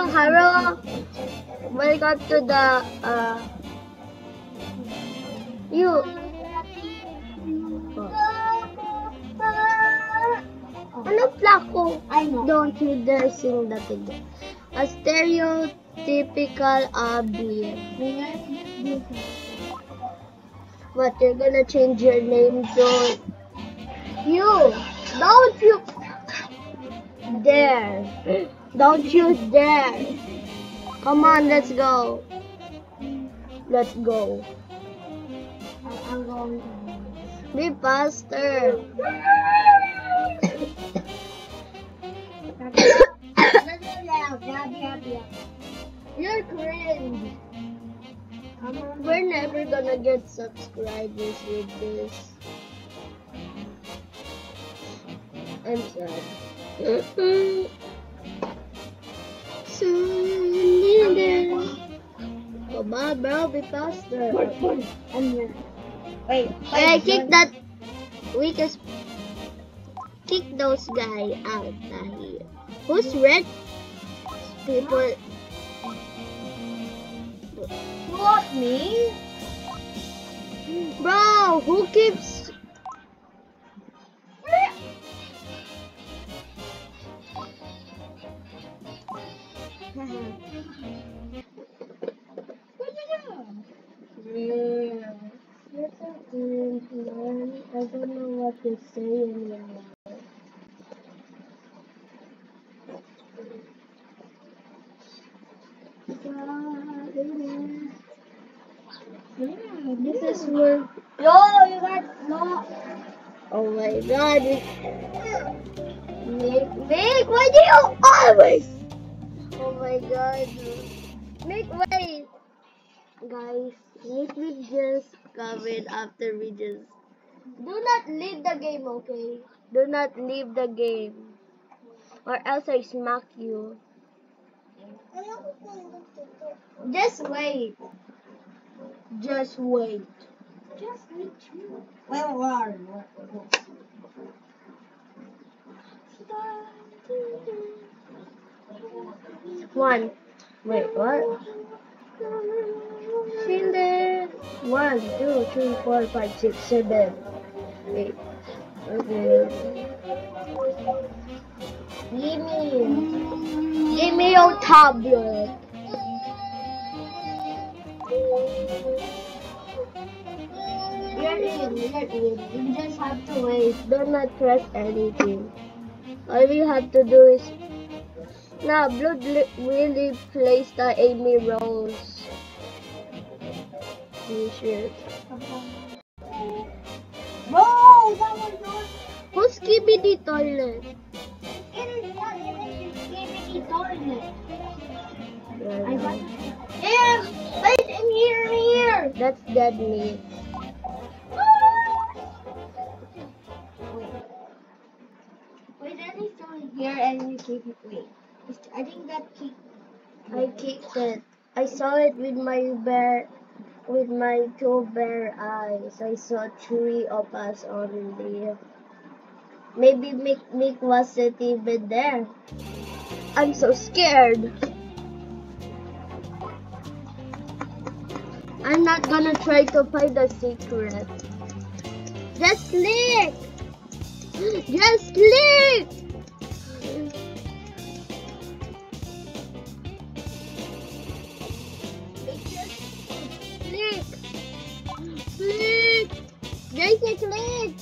Haro. Welcome to the you. Ano plako? I know. Don't you dare sing that again. A stereotypical Abby. What, you're gonna change your name to you? Don't you dare. Don't you dare. Come on, let's go. Let's go. I'm going to. Be faster. You're cringe. We're never gonna get subscribers with this. I'm sad. Come on, bro, be faster. Wait, Hey, kick that weakest. Kick those guys out of here. Who's red? People. What, me? Bro, who keeps. That's a cringe, man. I don't know what to say anymore. This is where. No, you got no. Oh my god. Make, why do you always? Oh my god. Make way. Guys, Nick will just come in after we just. Do not leave the game, okay? Do not leave the game. Or else I smack you. Just wait. Just wait. Just me too. Where are you? One. Wait, what? Shielded. 1, 2, 3, 4, 5, 6, 7, 8. Okay. Give me your tablet. You're in. You just have to wait. Do not press anything. All we have to do is. Now, Blood really plays the Amy Rose. T-shirt. Bro, that was not. Who's Skibidi Toilet? It is not even Skibidi Toilet. Yeah, I got. Yeah, wait, I'm here. that's dead meat. Wait, then he's still here and you keep it. Wait, I think that kick. I kicked it. I saw it with my two bare eyes. I saw 3 of us only. Maybe Mick wasn't even there. I'm so scared. I'm not gonna try to find a secret. Just click! Just click! Click! Click! Jason, click!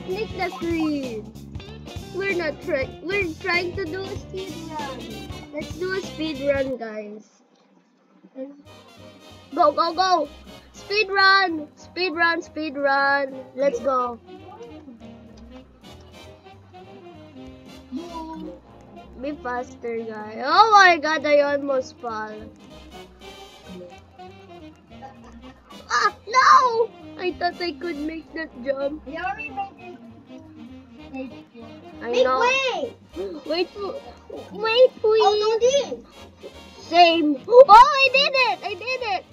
Click the screen. We're trying to do a speed run. Let's do a speed run, guys. Go, go, go! Speed run! Speed run, speed run. Let's go. Be faster, guy. Oh my god, I almost fall. Ah, no! I thought I could make that jump. You already made it. I Make know. way! Wait, wait, please. I'll do this. Same. Oh, I did it! I did it!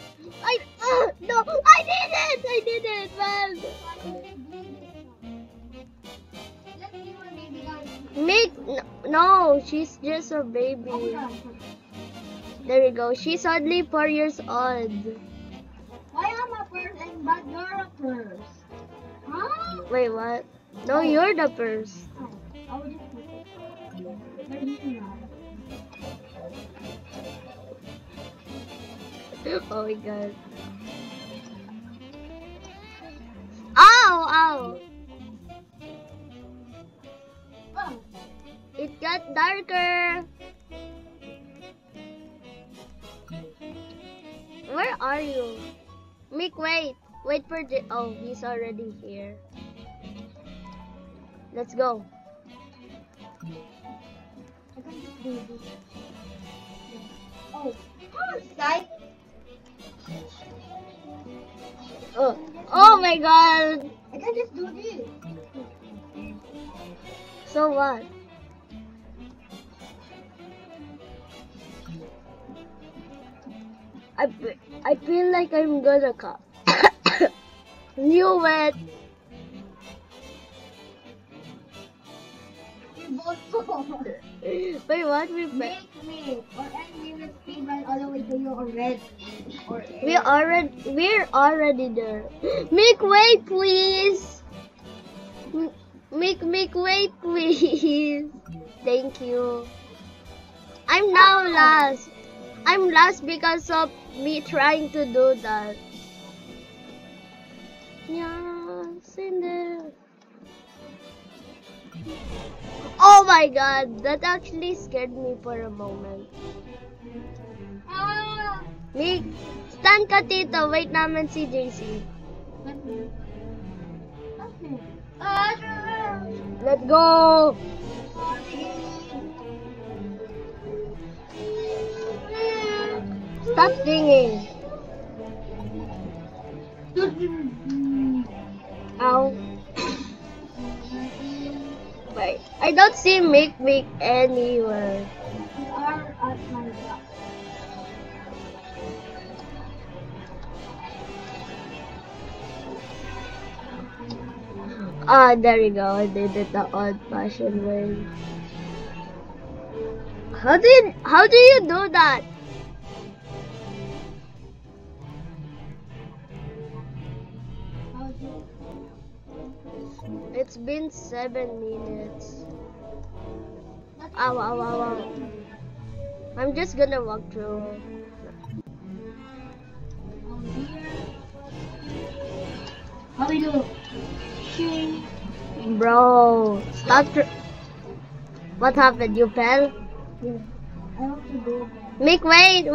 No, I did it! I did it, man! Make, no, she's just a baby. There you go. She's only 4 years old. Why am I a person but you're a purse? Huh? Wait, what? No, you're the purse. Oh, just Oh my god. Ow! Ow! Oh, It got darker. Where are you? Mick, wait. Wait for the... Oh, he's already here. Let's go. I can just do this. Oh, psych. Oh my god. I can just do this. So what? I feel like I'm gonna cut. Knew it. We both saw. Wait, what? Make me. Or end me with speed run all the way to your red. Or We're already there. Mick, wait, please. Mick, wait, please. Thank you. I'm now last. I'm last because of me trying to do that. Yes, in there. Oh my god, that actually scared me for a moment. Ah! Mick, stand ka tito. Wait naman si JC. Let's go! Stop singing. Ow. Wait, I don't see Mick anywhere. We are at my block. Ah, there you go. I did it the old-fashioned way. How do you do that? It's been 7 minutes. Ow, ow, ow, ow. I'm just gonna walk through. How we do? Bro, stop. What happened? You fell? Yeah. I have to go back. Mick, wait.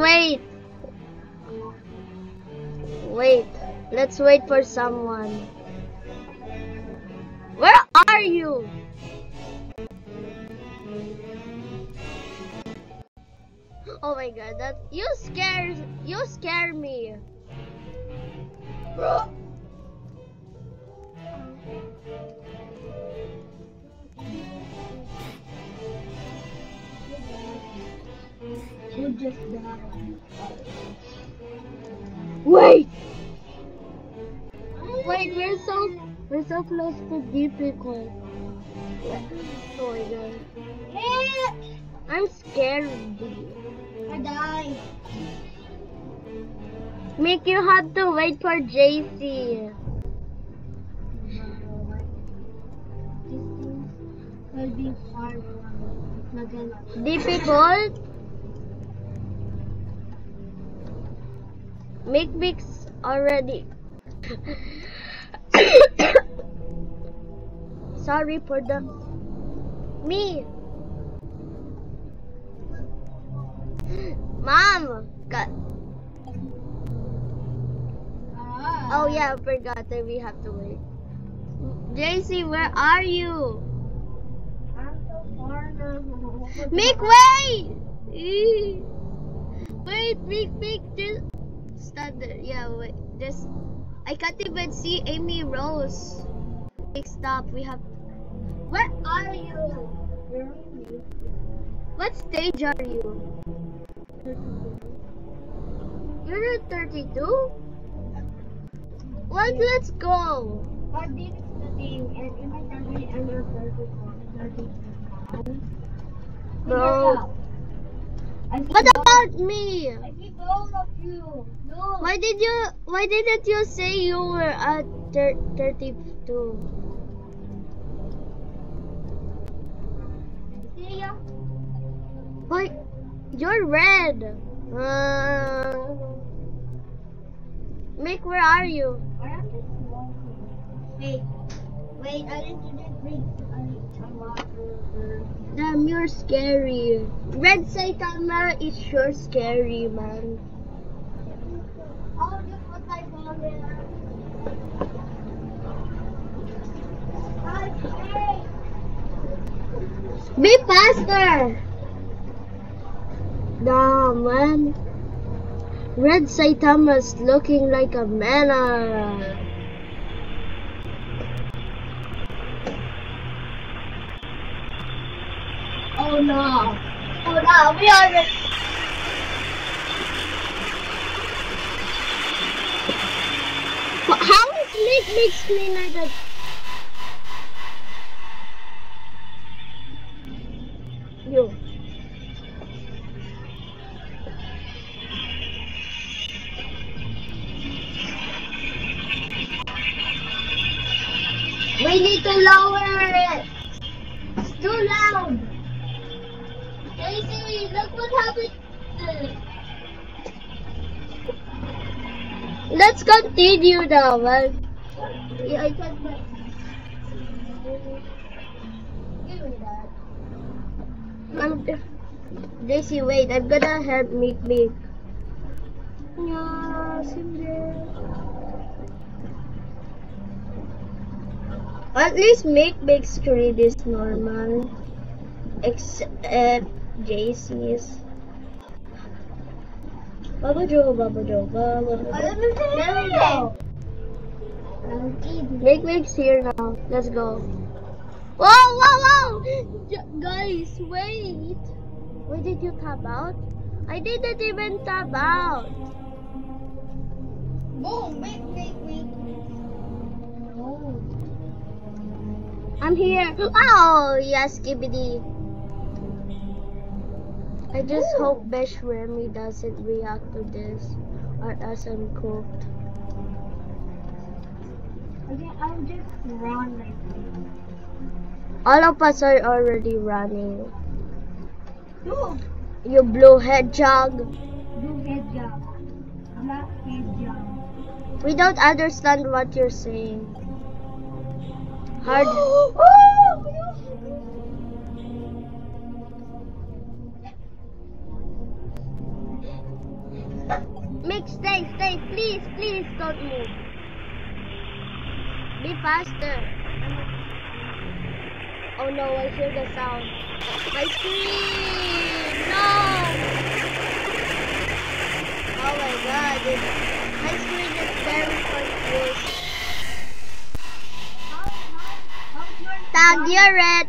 Wait. Let's wait for someone. Where are you? Oh my god, that you scare me. Bro. You just died. Wait, we're so close to difficult. Oh my god, I'm scared. I died. Mick, you have to wait for JC. This will be hard from Difficult? Mick's already. Sorry for the me. Mom, cut. Oh yeah, I forgot that we have to wait. JC, where are you? I'm so far now. Mick, wait! Wait, Mick, just stand there. Yeah, wait. Just I can't even see Amy Rose. Mick, stop. We have. Where are you? What stage are you? You're at 32? Let's go. But this is the thing, and if I tell you I'm not 34, 32 pounds, Bro. What about me? I beat all of you. No. Why didn't you say you were at 32? See ya. Why? You're red. Mick, where are you? Or I'm just walking. Wait, I didn't drink some water. Damn, you're scary. Red Saitama is sure scary, man. Oh, look what I found there. Okay. Be faster! Damn, man. Red Saitama's looking like a mana. Oh no. Oh no, we are ready. How is Mick Mick's cleaner than... You. We need to lower it. It's too loud. Daisy, look what happened. Let's continue now, man. Yeah, I said that. Give me that. Daisy, wait. I'm gonna help Mick. Yes, in there. At least Mick's screen is normal. Except JC's. Baba Joe. Mick's here now. Let's go. Whoa! Guys, wait. Why did you tap out? I didn't even tap out. Boom, wait. No. I'm here. Oh, yes, Skibidi. I just hope Besh Remy doesn't react to this or else I'm cooked. Okay, I'll just run like this. All of us are already running. No. You blue hedgehog. Blue hedgehog. Black hedgehog. We don't understand what you're saying. Hard. Mick, stay. Please don't move. Be faster. Oh no, I hear the sound. My screen! No! Oh my god, my screen is very confused. Tag, you're red!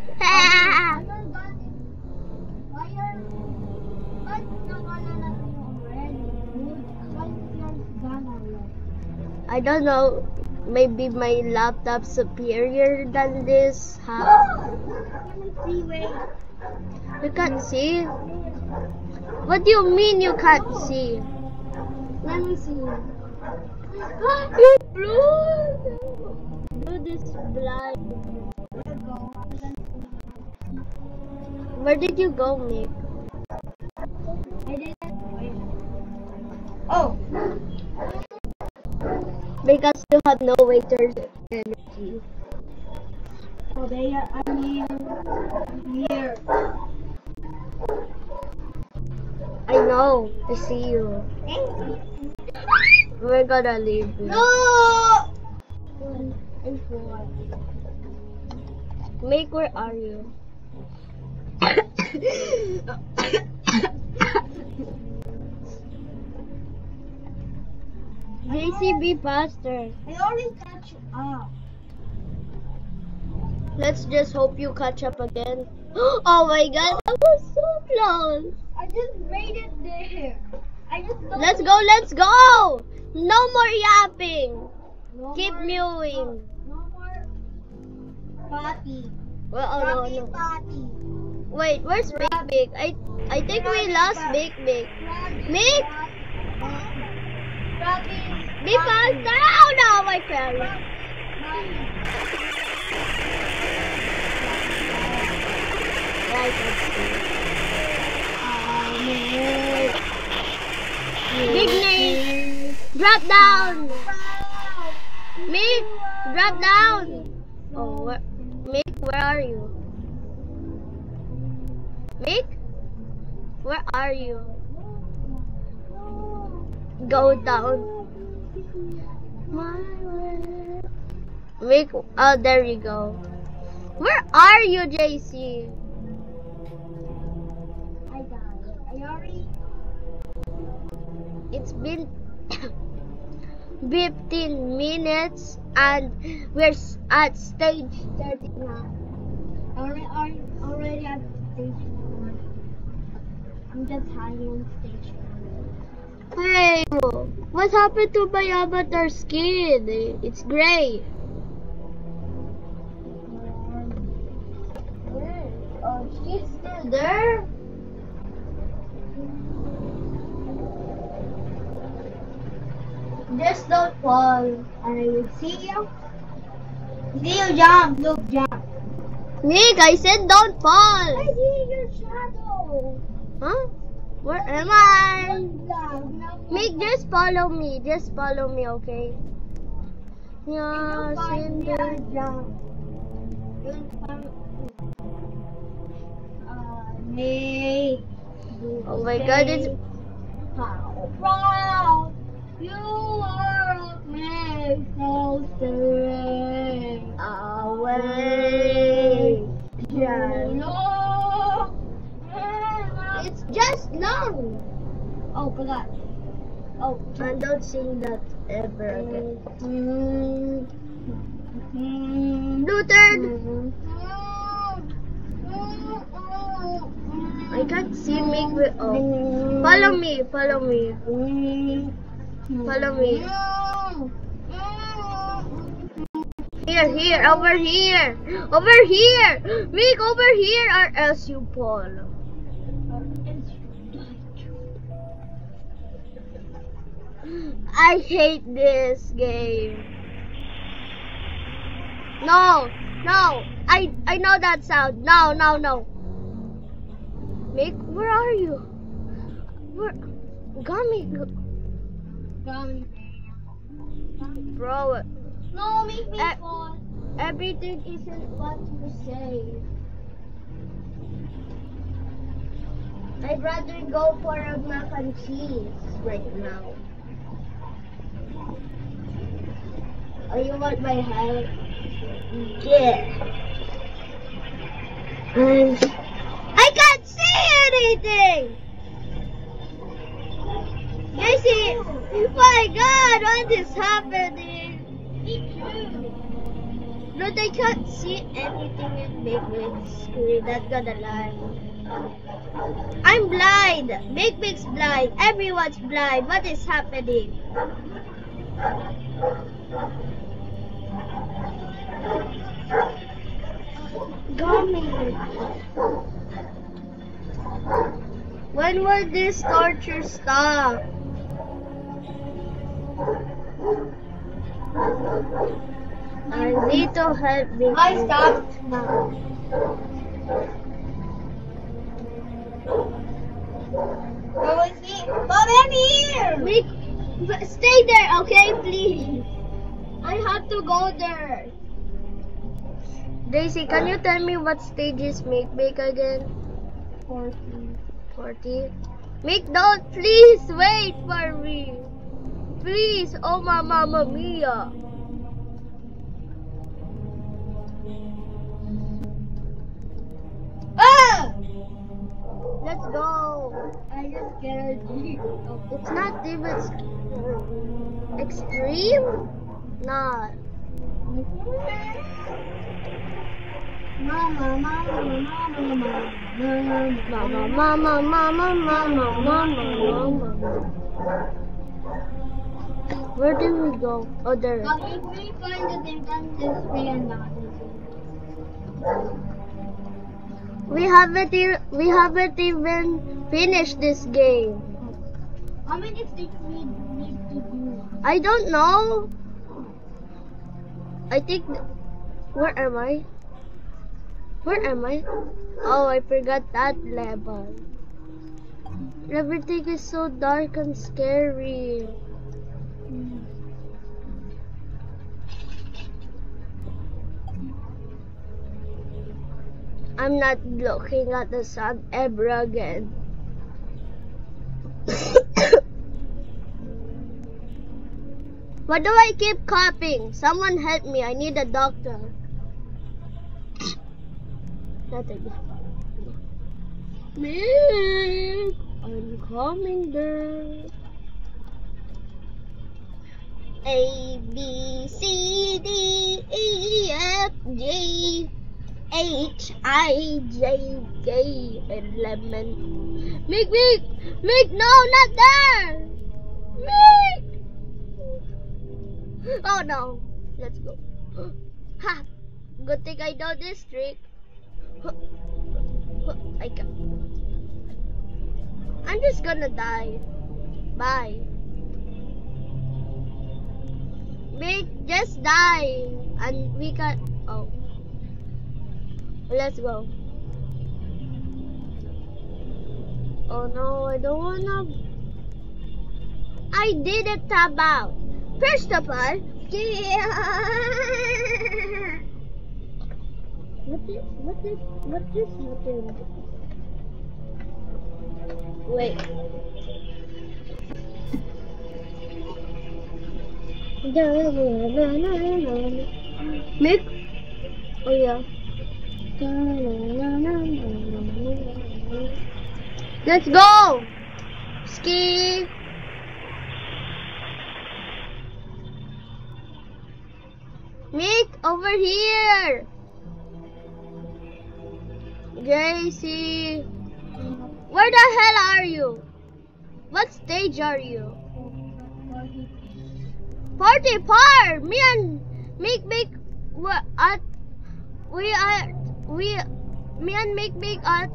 I don't know. Maybe my laptop's superior than this, huh? You can't see? What do you mean you can't see? Let me see. You're blue! Blue is blind. Where did you go, Mick? I didn't. Oh! Because you have no waiter's energy. Oh, I'm here. I know. I see you. We're gonna leave you. No! And four. Mick, where are you? JC, be faster. I already catch up. Let's just hope you catch up again. Oh my god, that was so close. I just made it there. I just don't Let's go. No more yapping. No Keep more, mewing. No more party. Well, oh no. Party. Wait, where's Big Big? I think we lost Big Big. Mick! Be faster! Oh no, my fell. Right, Big name! Drop down! Mick! Drop down! Oh, Mick, where are you? Mick? Where are you? Go down. Mick, oh, there you go. Where are you, JC? I died. Are you already? It's been 15 minutes and we're at stage 30 now. Already at stage 1. I'm just hiding on stage 1. Hey, what happened to my avatar skin? It's gray. Oh, she's still there? Just don't fall. I see you. See you jump. Look, jump. Nick, I said don't fall. I see your shadow. Huh? Where am I? No. Nick, just follow me. Just follow me, okay? Yeah, jump. Nick. Oh my God, it's How proud you are of me, so serene. away. No. It's just long. Oh, forgot. Oh, And don't sing that ever again. Blue turn. I can't see Mick. Oh, follow me. Follow me. Follow me. Here, over here. Over here. Mick, over here, or else you fall. I hate this game. No. I know that sound. No. Mick, where are you? Where? Gummy. Bro. No, make me fall. Everything isn't what you say. I'd rather go for a mac and cheese right now. Oh, you want my help? Yeah. And I can't see anything! You see? My God, what is happening? But I can't see anything in Big Big's screen, not gonna lie. I'm blind! Big Big's blind. Everyone's blind. What is happening? Gummy. When will this torture stop? I need to help me. I stopped now. Oh, it's me. Mom, I'm here. Stay there, okay, please. I have to go there. Daisy, can you tell me what stages make Big again? 40. 40? Mick, don't, please wait for me. Please, oh my Mamma Mia. Ah! Let's go. I just scared you. It's not even extreme. Not. Mama. Where did we go? Oh, there. If we find the thing, then this way and not this way. We haven't even finished this game. How many things we need to do? I don't know. I think. Where am I? Where am I? Oh, I forgot that level. Everything is so dark and scary. I'm not looking at the sun ever again. Why do I keep coughing? Someone help me. I need a doctor. Nothing. Mick, I'm coming there. A, B, C, D, E, F, G, H, I, J, K, and lemon. Mick, no, not there. Mick. Oh no, let's go. Ha! Good thing I know this trick. I'm just gonna die. Bye. Mick, just die. And we can. Oh. Let's go. Oh no, I don't wanna. I didn't tap out. First of all, what is happening? Wait. Mick? Oh yeah. Let's go! Ski! Mick, over here! JC! Where the hell are you? What stage are you? 44! Me and Mick, me and Mick at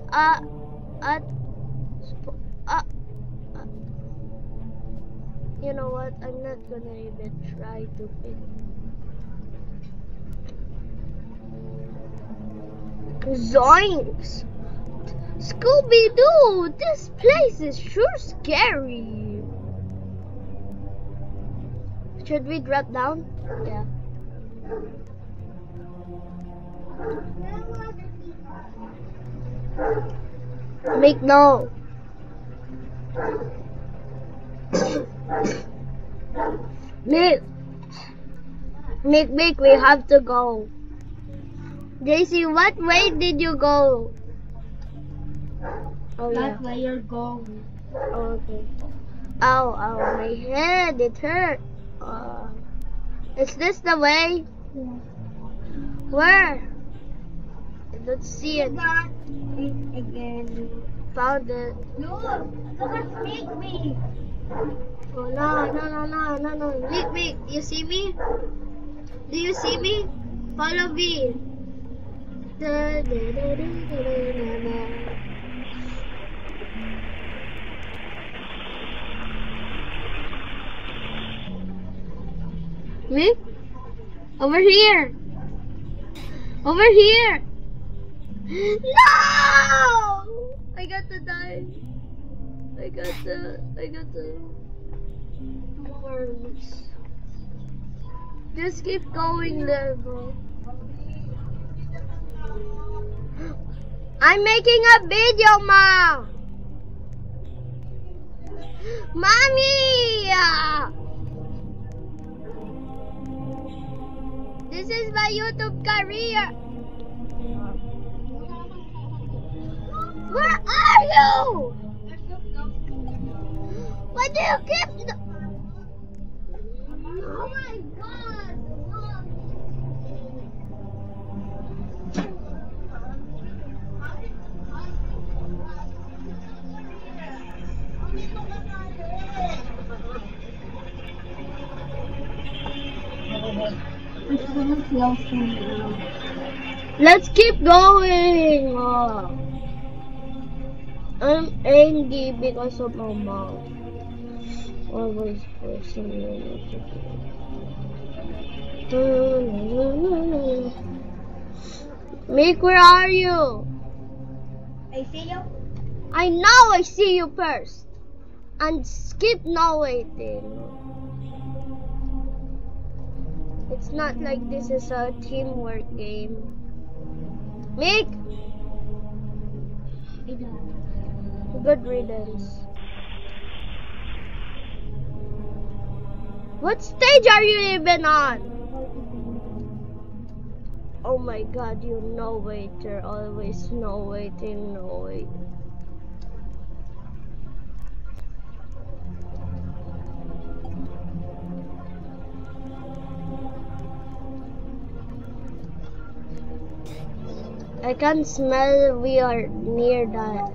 you know what? I'm not gonna even try to pick. Zoinks! Scooby-Doo! This place is sure scary. Should we drop down? Yeah. Mick, no. Mick, we have to go. JC, what way did you go? Oh, That's where you're going. Oh, okay. Ow, my head, it hurt. Is this the way? Yeah. Where? I don't see it. Got it again. Found it. Look at me. Oh, no. Mick, you see me? Do you see me? Follow me. Mick? Over here! Over here! No! I got to die. I got the worms. Just keep going, level. I'm making a video, Mom. Mommy! This is my YouTube career. Where are you? Why do you keep? Oh my God! Let's keep going. I'm angry because of my mom. Always forcing me to do. Mick, where are you? I see you. I know I see you first. And skip no waiting. It's not like this is a teamwork game. Mick! Good riddance. What stage are you even on? Oh my god, you no waiter, always no waiting, no waiting. I can smell we are near that.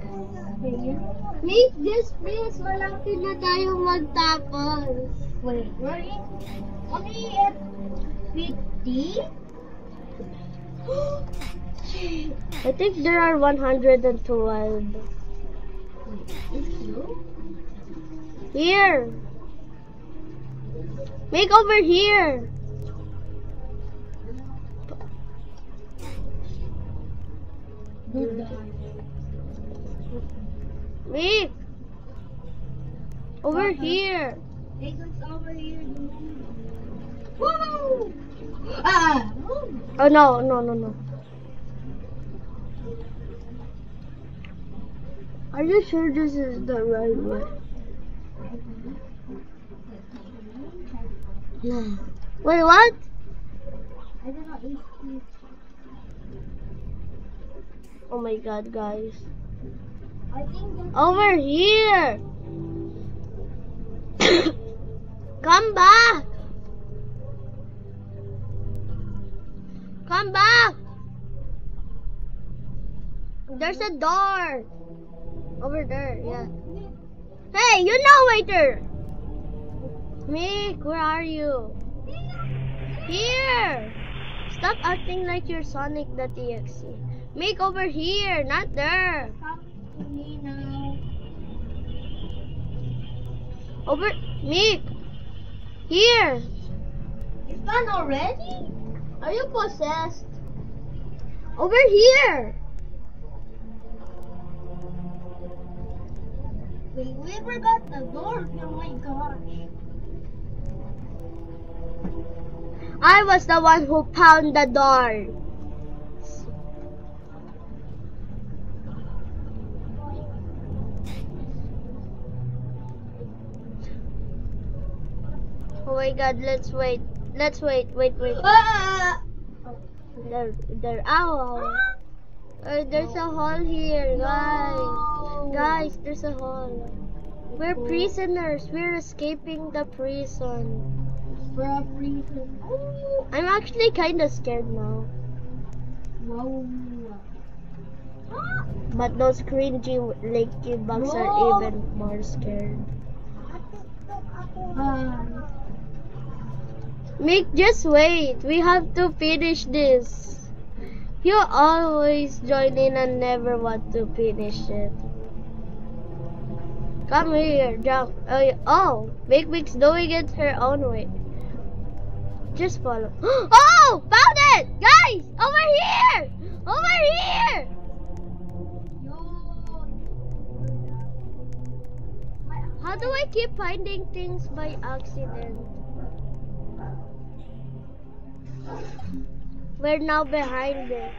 Make this please, malapit na tayo magtapos. Wait, we're only at 50? I think there are 112. Here. Make over here. Make. Over here. Jason's over here. Woo! Ah! Oh no, no, no, no. Are you sure this is the right way? No. Wait, what? I don't know. Oh my god, guys. I think Over here. Come back. Come back. There's a door. Over there, yeah. Hey, you know waiter. Mick, where are you? Here. Stop acting like you're Sonic.exe. Mick, over here, not there. come to me now. Over, Mick. Here. It's done already? Are you possessed? Over here. Wait, we forgot the door. Oh my gosh. I was the one who pounded the door. Oh my god, let's wait. Let's wait. Ah! There, ow. There's a hole here, guys. Guys, there's a hole. We're prisoners. We're escaping the prison. For a reason. Oh! I'm actually kind of scared now. Wow. Ah! But those cringy leaky bugs are No. even more scared. Mick, just wait. We have to finish this. You always join in and never want to finish it. Come here, jump. Oh, Mick's doing it her own way. Just follow. Oh, found it! Guys, over here! Over here! How do I keep finding things by accident? We're now behind it.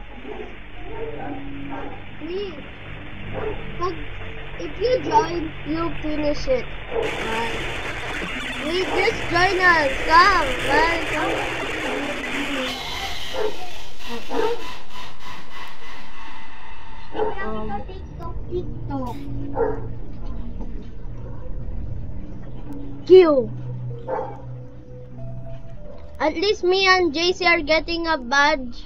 Please. If you join, you finish it. Please just join us. Come, guys, come. TikTok. Q. At least me and JC are getting a badge.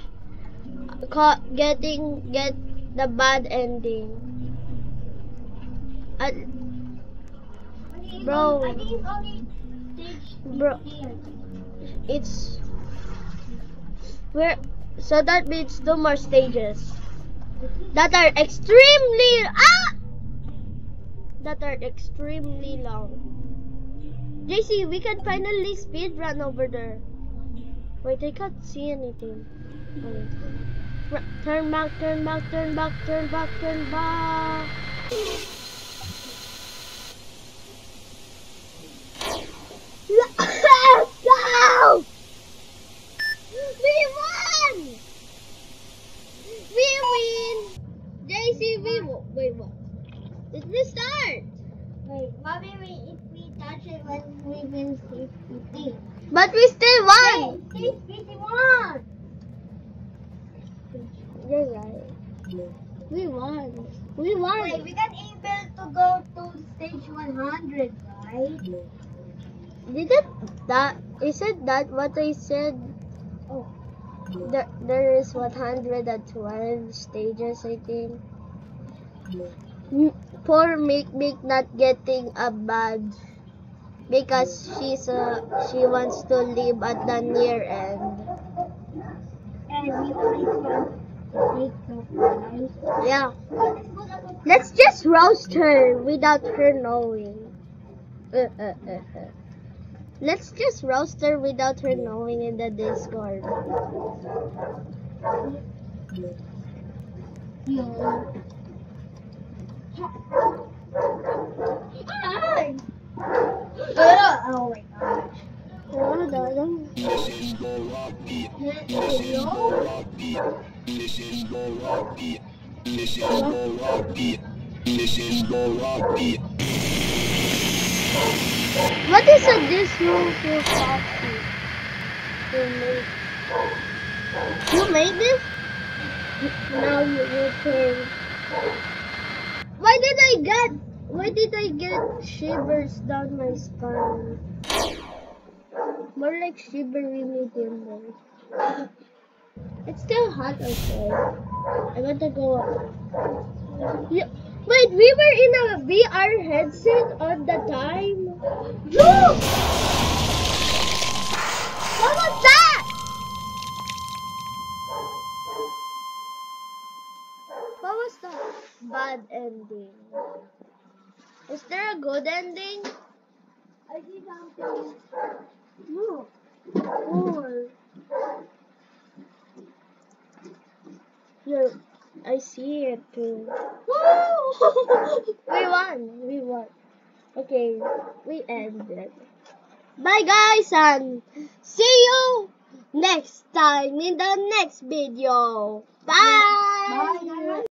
Get the bad ending. Bro, I think it's only stage bro, it's where. So that means 2 more stages that are extremely that are extremely long. JC, we can finally speed run over there. Wait, I can't see anything. Turn back, turn back, turn back, turn back, turn back. Let's go! We won! We win! JC, we won. Wait, what? Did we start? Wait, Mommy, if we touch it when we win stage 50. But we still won! Stage 51! You're right. We won. We won. Wait, we got able to go to stage 100, right? Isn't that what I said? Oh. There is 112 stages, I think. Poor Mick not getting a badge because she wants to live at the near end. And we also take the prize. Yeah. Let's just roast her without her knowing. Let's just roast her without her knowing in the Discord. Yeah. Hi. Oh my gosh. Oh, darling. What is this room for coffee to make? You made this? Now you will pay. Why did I get shivers down my spine? More like shivery medium though. It's still hot outside. I want to go up. Yeah. Wait, we were in a VR headset all the time. Look! What was that? What was that? Bad ending. Is there a good ending? I see something. No. Cool. Yeah, I see it too. We won. Okay, we ended. Bye guys and see you next time in the next video. Bye. Bye.